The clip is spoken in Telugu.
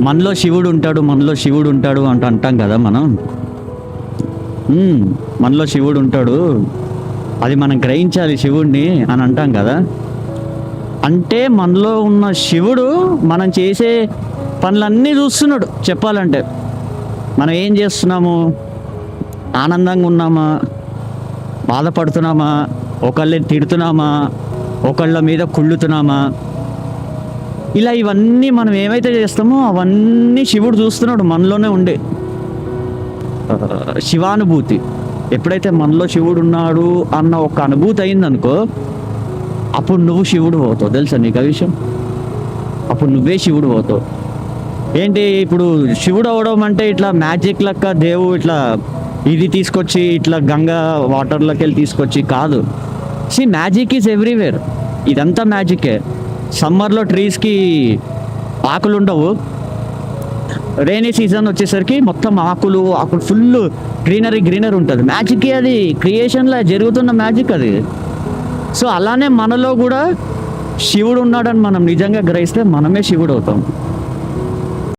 మనలో శివుడు ఉంటాడు, మనలో శివుడు ఉంటాడు అంటాం కదా మనం. మనలో శివుడు ఉంటాడు, అది మనం గ్రహించాలి శివుడిని అని అంటాం కదా. అంటే మనలో ఉన్న శివుడు మనం చేసే పనులన్నీ చూస్తున్నాడు. చెప్పాలంటే మనం ఏం చేస్తున్నాము, ఆనందంగా ఉన్నామా, బాధపడుతున్నామా, ఒకళ్ళని తిడుతున్నామా, ఒకళ్ళ మీద కుళ్ళుతున్నామా, ఇలా ఇవన్నీ మనం ఏమైతే చేస్తామో అవన్నీ శివుడు చూస్తున్నాడు మనలోనే ఉండే. శివానుభూతి ఎప్పుడైతే మనలో శివుడు ఉన్నాడు అన్న ఒక అనుభూతి అయిందనుకో, అప్పుడు నువ్వు శివుడు అవుతావు. తెలుసా నీకు ఆ విషయం? అప్పుడు నువ్వే శివుడు అవుతావు. ఏంటి ఇప్పుడు శివుడు అవడం అంటే ఇట్లా మ్యాజిక్ లెక్క దేవుడు ఇట్లా ఇది తీసుకొచ్చి ఇట్లా గంగా వాటర్లోకి వెళ్ళి తీసుకొచ్చి కాదు. Magic is everywhere. ఇదంతా మ్యాజికే. సమ్మర్లో ట్రీస్కి ఆకులు ఉండవు, రైనీ సీజన్ వచ్చేసరికి మొత్తం ఆకులు ఫుల్ గ్రీనరీ ఉంటుంది. మ్యాజిక్ అది, క్రియేషన్లో జరుగుతున్న మ్యాజిక్ అది. సో అలానే మనలో కూడా శివుడు ఉన్నాడని మనం నిజంగా గ్రహిస్తే మనమే శివుడు అవుతాం.